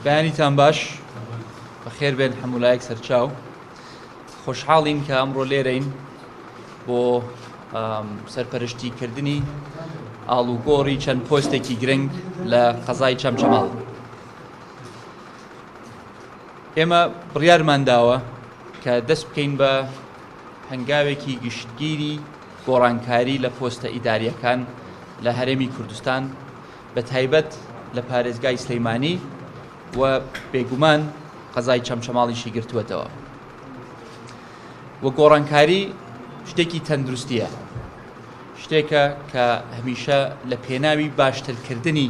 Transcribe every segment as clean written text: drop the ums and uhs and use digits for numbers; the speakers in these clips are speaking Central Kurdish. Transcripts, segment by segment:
بەیانیتان باش بەخێر بێن هەموو سەرچاو خۆشحاڵین کە ئەمڕۆ لێرەین بۆ سەرپەرشتیکردنی ئاڵوگۆڕی چەند پۆستێکی گرنگ لە قەزای چەمچەماڵ. ئێمە بڕیارمان داوە کە دەست بکەین بە هەنگاوێکی گشتگیری گۆڕانکاری لە پۆستە ئیداریەکان لە هەرێمی کوردستان بە تایبەت لە پارێزگای سلەیمانی و بێگومان قەزای چەمچەماڵیشی گرتووەتەوە. و گۆڕانکاری شتێکی تەندروستیە، شتێکە کە هەمیشە لە پێناوی باشترکردنی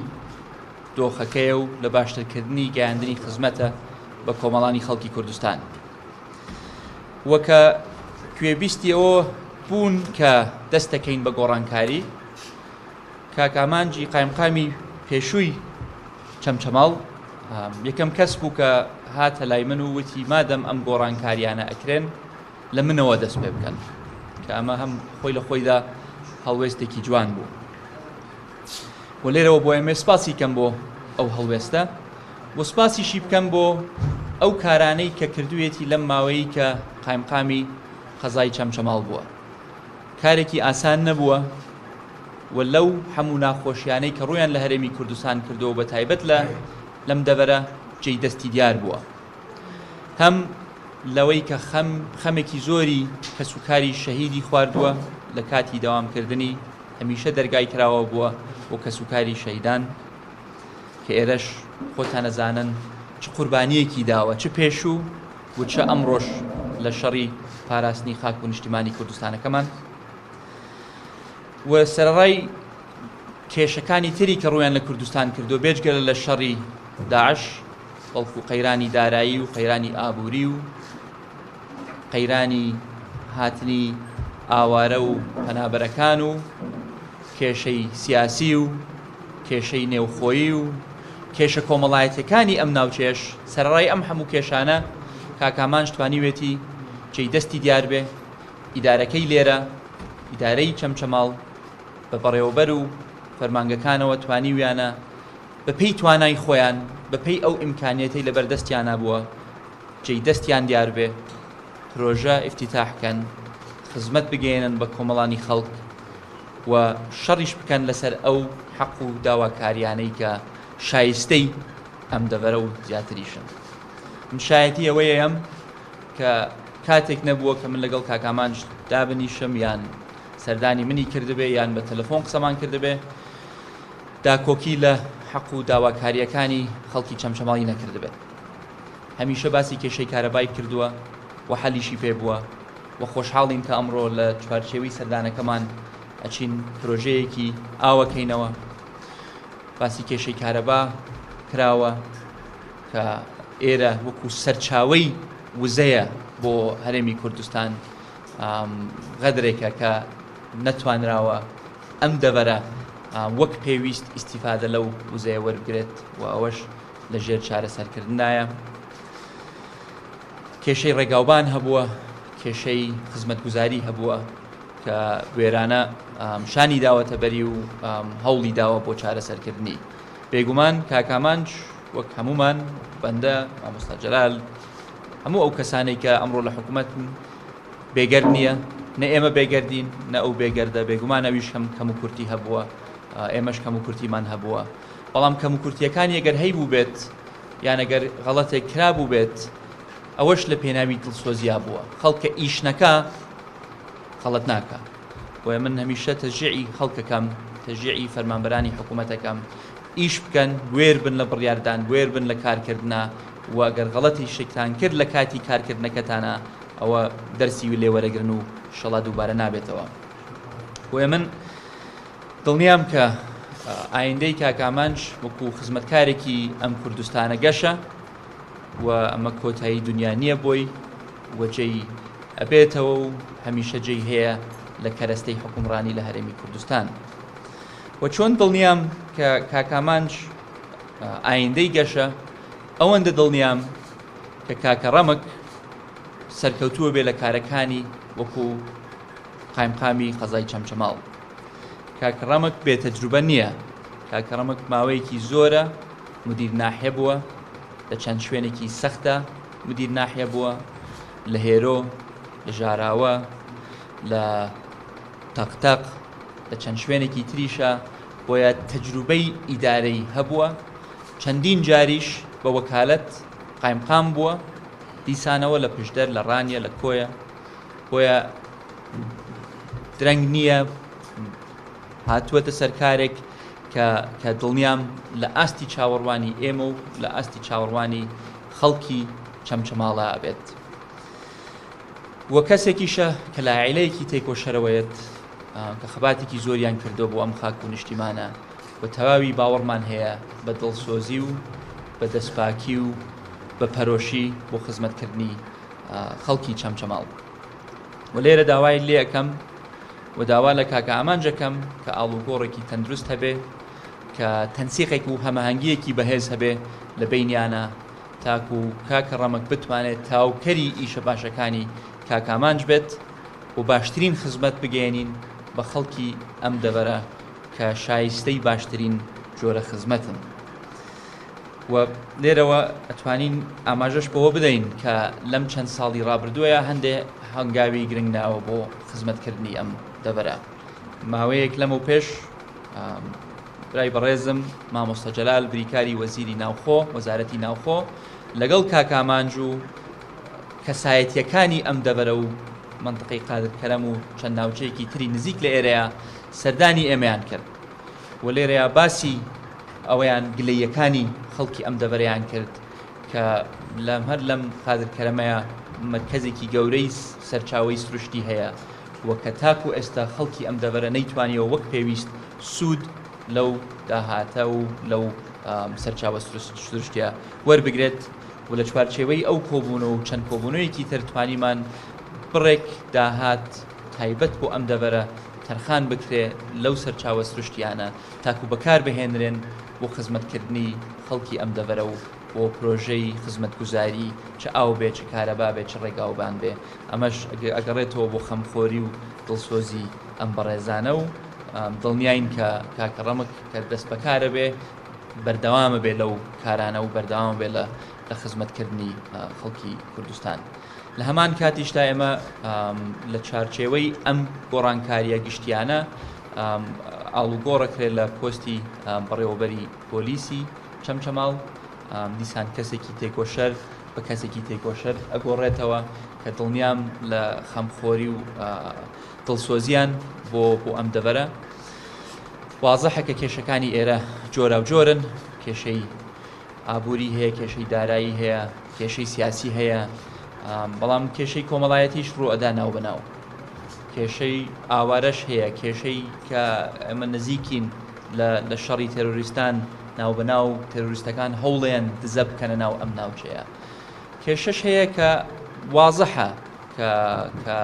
دۆخەکەیە و لە باشترکردنی گەیاندنی خزمەتە بە کۆمەڵانی خەڵکی کوردستان. وەکە کوێبیستی ئەوە بوون کە دەستەکەین بە گۆڕانکاری، کاکامانجی قایمقامی پێشووی چەمچەماڵ یەکەم کەس بوو کە هاتە لای من و وتی مادەم ئەم گۆڕانکاریانە ئەکرێن لە منەوە دەست پێ بکەن، کە ئەمە هەم خۆی لە خۆیدا هەڵوێستێکی جوان بوو. و لێرەوە بۆ ئێمە سپاسی کەم بۆ ئەو هەڵوێستە و سپاسیشی بکەم بۆ ئەو کارانەی کە کردوێتی لەم ماوەیە کە قایمقامی قەزای چەمچەماڵ بووە. کارێکی ئاسان نەبووە و لەو هەموو ناخۆشیانەی کە ڕوویان لە هەرێمی کوردستان کردەوە بە تایبەت لەم دەبەرە جێی دەستی دیار بووە. هەم لەوەی کە خەمێکی زۆری کەسوکاری شەهیدی خواردووە لە کاتی داوامکردنی هەمیشە دەرگای کراوە بووە بۆ کەسوکاری شەهیدان، کە ئێرەش خۆتان ئەزانن چ قوربانیەکی داوە، چ پێشوو و چ ئەمڕۆژ لە شەڕی پاراستنی خاک و نیشتیمانی کوردستانەکەمان. و سەرڕای کێشەکانی تری کە ڕوویان لە کوردستان کردو بێجگەلە لە شەڕی داعش، بەڵکو قەیرانی دارایی و قەیرانی ئابووری و قەیرانی هاتنی ئاوارە و پەنابەرەکان و کێشەی سیاسی و کێشەی نێوخۆیی و کێشە کۆمەڵایەتەکانی ئەم ناوچێش، سەرڕای ئەم هەموو کێشانە کاکامانج توانیوێتی جێی دەستی دیار بێ ئیدارەکەی لێرە، ئیدارەی چەمچەماڵ بە بەڕێوەبەر و فەرمانگەکانەوە توانیویانە بەپێی توانای خۆیان، بەپێی ئەو ئیمکانیەتەی لە بەردەستیانە بووە جێی دەستیان دیار بێ، پرۆژە ئیفتیتاحکەن، خزمەت بگەێنن بە کۆمەڵانی خەڵک و شەڕیش بکەن لەسەر ئەو حەق و داواکاریانەی کە شایستەی ئەم دەبەرە و زیاتریشن. من شایەتی ئەوەیەم کە کاتێک نەبووە کە من لەگەڵ کاکامانج دابنیشم یان سەردانی منی کردبێ یان بە تەلەفۆن قسەمان کردبێ داکۆکی لە حەق و داواکاریەکانی خەڵکی چەمچەماڵی نەکردبێت. هەمیشە باسی کێشەی کارەبای کردووە و حەلیشی پێ بووە و خۆشحاڵین کە ئەمڕۆ لە چوارچێوەی سەردانەکەمان ئەچین پرۆژەیەکی ئاوەکەینەوە. باسی کێشەی کارەبا کراوە کە ئێرە وەکو سەرچاوەی وزەیە بۆ هەرێمی کوردستان، غەدرێکە کە نەتوانراوە ئەم دەبەرە وەک پێویست ئیستیفادە لەو وزەیە وەربگرێت و ئەوەش لە ژێر چارەسەرکردنایە. کێشەی ڕێگاوبان هەبووە، کێشەی خزمەتگوزاری هەبووە کە وێرانە شانی داوەتە بەری و هەوڵی داوە بۆ چارەسەرکردنی. بێگومان کاکامانج وەک هەمومان، بەندە، مامۆستا جەلال، هەموو ئەو کەسانەی کە ئەمڕۆ لە حکوومەت بێگەرد نییە، نە ئێمە بێگەردین نە ئەو بێگەردە، بێگومان ئەویش کەم و کورتی هەبووە، ئێمەش کەم و کورتیمان هەبووە. بەڵام کەم و کورتیەکانی ئەگەر هەیبوو بێت یان ئەگەر غەڵەتێک کرابوو بێت ئەوەش لە پێناوی دڵسۆزیا بووە. خەڵکە ئیشنەکە خەڵەت ناکە. بۆیە من هەمیشە تەشجیعی خەڵکەکەم، تەشجیعی فەرمانبەرانی حکوومەتەکەم ئیش بکەن، وێر بن لە بڕیاردان، وێر بن لە کارکردنا و ئەگەر غەڵەتی شتێکتان کرد لە کاتی کارکردنەکەتانە ئەوە دەرسی لێ وەرەگرن و شەڵا دووبارە نابێتەوە. بۆیە من دڵنیام کە ئایندەی کاکامانج وەکو خزمەتکارێکی ئەم کوردستانە گەشە و ئەمە کۆتایی دنیا نییە بۆی و جێی ئەبێتەوە و هەمیشە جێی هەیە لە کەرەستەی حکومڕانی لە هەرێمی کوردستان. و چۆن دڵنیام کە کاکامانج ئایندەی گەشە، ئەوەندە دڵنیام کە کاکە ڕەمک سەرکەوتووە بێ لە کارەکانی وەکو قایمقامی قەزای چەمچەماڵ. کاکە ڕەمک بێتەجروبە نییە، کاکە ڕەمک ماوەیەکی زۆرە مدیر ناحیە بووە لە چەند شوێنێکی سەختە مدیر ناحیە بووە، لە هێرۆ، لە ژاراوە، لە تەقتەق، لە چەند شوێنێکی تریشە، بۆیە تەجروبەی ئیدارەی هەبووە. چەندین جاریش بە وەکالەت قایمقام بووە، دیسانەوە لە پشدەر، لە ڕانیە، لە کۆیە. بۆیە درەنگ نییە هاتووەتە سەرکارێک کە دڵنیام لە ئاستی چاوەڕوانی ئێمە و لە ئاستی چاوەڕوانی خەڵکی چەمچەماڵە ئەبێت. وە کەسێکیشە کە لایعیلەیەکی تێکۆشەرەوەیەت کە خەباتێکی زۆریان کردو بۆ ئەم خاک و نیشتیمانە و تەواوی باوەڕمان هەیە بە دڵسۆزی و بە دەستپاکی و بە پەرۆشی بۆ خزمەتکردنی خەڵکی چەمچەماڵ. و لێرە داوای لێ ئەەکەم و داوا لە کاکە ئامانجەکەم کە ئاڵوگۆڕێکی تەندروست هەبێ، کە تەنسیقێک و هەمەهەنگیەکی بەهێز هەبێ لە بینیانە، تاکو و کاکە ڕەمەک بتوانێت تاوکەری ئیشە باشەکانی کاکە ئامانج بێت و باشترین خزمەت بگەێنین بە خەڵکی ئەم دەبەرە کە شایستەی باشترین جۆرە خزمەتن. و لێرەوە ئەتوانین ئاماژەش بەوە بدەین کە لەم چەند ساڵی ڕابردووە هەندێ هەنگاوی گرنگ ناوە بۆ خزمەتکردنی ئەم دەبەرە. ماوەیەک لەمە پێش برای بەڕێزم مامۆستا جەلال بریکاری وەزیری ناوخۆ، وەزارەتی ناوخۆ، لەگەڵ کاکە ئامانج و کەسایەتیەکانی ئەم دەبەرە و منطقەی قادرکەرەم و چەند ناوچەیەکی تری نزیک لە ئێرەیە سەردانی ئێمەیان کرد و لێرەیە باسی ئەوەیان گلەیەکانی خەڵکی ئەم دەبەرەیان کرد کە هەر لەم قادرکەرەمەیە مرکزێکی گەورەی سەرچاوەی سروشتی هەیە و کە تاکو ئێستا خەڵکی ئەم دەبەرە نەیتوانیەوە وەک پێویست سوود لەو داهاتە و لەو سەرچاوە سروشتیە وەربگرێت و لە چوارچێوەی ئەو کۆبوونەوە و چەند کۆبوونەوەیەکی ترتوانیمان بڕێک داهات تایبەت بۆ ئەم دەبەرە تەرخان بکرێ لەو سەرچاوە سروشتیانە تاکو بەکار بهێنرێن بۆ خزمەتکردنی خەڵکی ئەم دەبەرە و بۆ پرۆژەی خزمەتگوزاری چ ئاو بێ، چ کارەبا بێ، چ ڕێگاوبان بێ. ئەمەش ئەگەڕێتەوە بۆ خەمخۆری و دڵسۆزی ئەم بەڕێزانە و دڵنیاین کە کاکە ڕەمک کە دەست بەکارە بێ بەردەوامە بێ لەو کارانە و بەردەوامە بێ لە خزمەتکردنی خەڵکی کوردستان. لە هەمان کاتیشتا ئێمە لە چارچێوەی ئەم گۆڕانکاریە گشتیانە ئاڵوگۆڕەکرێت لە پۆستی بەڕێوەبەری پۆلیسی چەمچەماڵ. دیسان کەسێکی تێکۆشەر بە کەسێکی تێکۆشەر ئەگۆڕێتەوە کە دڵنیام لە خەمخۆری و دڵسۆزیان بۆ ئەم دەبەرە. وازەحە کە کێشەکانی ئێرە جۆرە و جۆرن، کێشەی ئابووری هەیە، کێشەی دارایی هەیە، کێشەی سیاسی هەیە، بەڵام کێشەی کۆمەڵایەتیش ڕوو ئەدا ناو بەناو. کێشەی ئاوارەش هەیە، کێشەی کە ئەمە نزیکین لە شەڕی تێرۆریستان ناو بەناو تێرۆریستەکان هەوڵیان دزە بکەنە ناو ئەم ناوچەیە. کێشەش هەیە کە وازەحە کە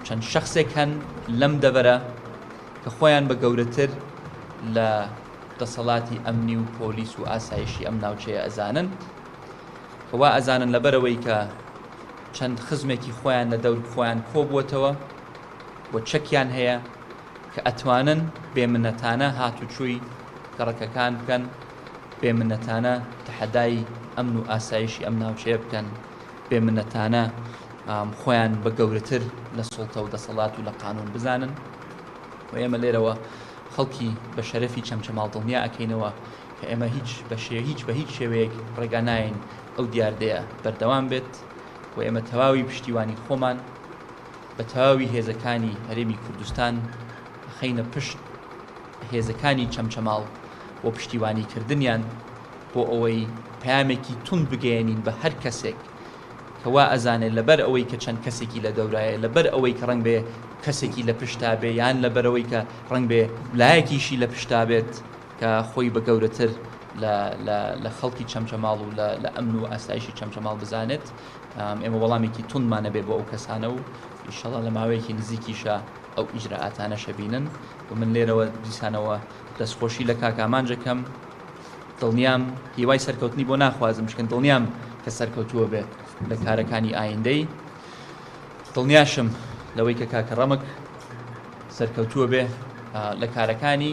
چەند شەخصێک هەن لەم دەبەرە کە خۆیان بە گەورەتر لە دەسەڵاتی ئەمنی و پۆلیس و ئاسایشی ئەم ناوچەیە ئەزانن، کەوا ئەزانن لەبەرەوەی کە چەند خزمێکی خۆیان لە دەور خۆیان کۆبووەتەوە و چەکیان هەیە کە ئەتوانن بێمنەتانە هاتوچووی گەڕەکەکان بکەن، بێمنەتانە تەحەدای ئەمن و ئاسایشی ئەم ناوچەیە بکەن، بێمنەتانە خۆیان بە گەورەتر لە سوڵتە و دەسەڵات و لە قانون بزانن. و ئێمە لێرەوە خەڵکی بە شەرەفی چەمچەماڵ دڵنیا ئەکەینەوە کە ئێمە بە هیچ شێوەیەک ڕێگا ناین ئەو دیاردەیە بەردەوام بێت و ئێمە تەواوی پشتیوانی خۆمان بە تەواوی هێزەکانی هەرێمی کوردستان خەینە پشت هێزەکانی چەمچەماڵ بۆ پشتیوانیکردنیان بۆ ئەوەی پەیامێکی تون بگەێنین بە هەر کەسێک کەوا ئەزانێت لەبەر ئەوەی کە چەند کەسێکی لە دەورایە، لەبەر ئەوەی کە ڕەنگ بێ کەسێکی لە پشتا بێ، یان لەبەر ئەوەی کە ڕەنگ بێ لایەکیشی لە پشتا بێت کە خۆی بە گەورەتر لە خەڵکی چەمچەماڵ و لە ئەمن و ئاسایشی چەمچەماڵ بزانێت. ئێمە وەڵامێکی تونمانە بێ بۆ ئەو کەسانە و ئینشەڵڵا لە ماوەیەکی نزیکیشە ئەو ئیجرائاتانە شەبینن. و من لێرەوە دیسانەوە دەستخۆشی لە کاکە ئامانجەکەم، دڵنیام هیوای سەرکەوتنی بۆ ناخوازم شکن، دڵنیام کە سەرکەوتووە بێ لە کارەکانی ئایندەی، دڵنیاشم لەوەی کە کاکە ڕەمک سەرکەوتووە بێ لە کارەکانی.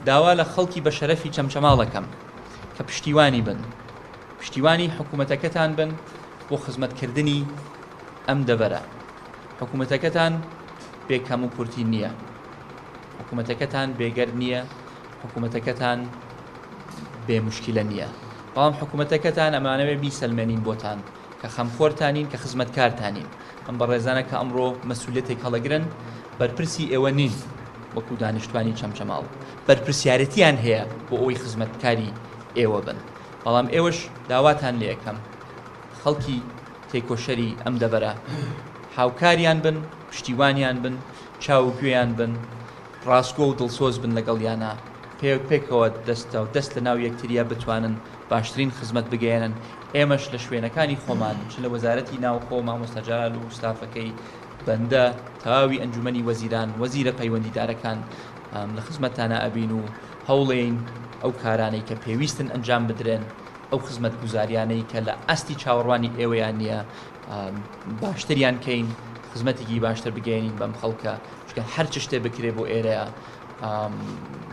داوا لە خەڵکی بە شەرەفی چەمچەماڵەکەم کە پشتیوانی بن، پشتیوانی حکوومەتەکەتان بن بۆ خزمەتکردنی ئەم دەبەرە. حکوومەتەکەتان بێکەم و کورتی نییە، حکوومەتەکەتان بێگەر نییە، حکوومەتەکەتان بێ موشکیلە نییە، بەڵام حکوومەتەکەتان ئەمانەوێ بیسەلمێنین بۆتان کە خەمخۆرتانین، کە خزمەتکارتانین. ئەم بە ڕێزانە کە ئەمڕۆ مەسئولیەتێک هەڵەگرن، بەرپرسی ئێوە نین وەکو دانیشتوانی چەمچەماڵ، بەرپرسیارەتیان هەیە بۆ ئەوەی خزمەتکاری ئێوە بن. بەڵام ئێوەش داواتان لێ یەکەم خەڵکی تێکۆشەری ئەم دەبەرە هاوکاریان بن، پشتیوانیان بن، چاوگوێیان بن، ڕاستگۆ و دڵسۆز بن لەگەڵیانە، پێکەوە دەست لە ناو یەکتریە بتوانن باشترین خزمەت بگەێنن. ئێمەش لە شوێنەکانی خۆمان چ لە وەزارەتی ناوخۆ مامۆستا جەلال و ستافەکەی بەندە تەواوی ئەنجومەنی وەزیران، وەزیرە پەیوەندیدارەکان لە خزمەتانە ئەبین و هەوڵێین ئەو کارانەی کە پێویستن ئەنجام بدرێن، ئەو خزمەت گوزاریانەی کە لە ئەستی چاوەڕوانی ئێوەیان نییە باشتریان کەین، خزمەتێکی باشتر بگەێنین بەم خەڵکە، چونکە هەر چ شتێ بکرێ بۆ ئێرەیە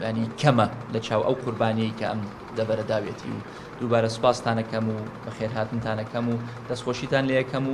ینی کەمە لە چاو ئەو قوربانیەی کە ئەم دەبەرە داوێتی. و دووبارە سوپاستانەکەم و بەخێرهاتنتانەکەم و دەستخۆشیتان لێ یەکەم و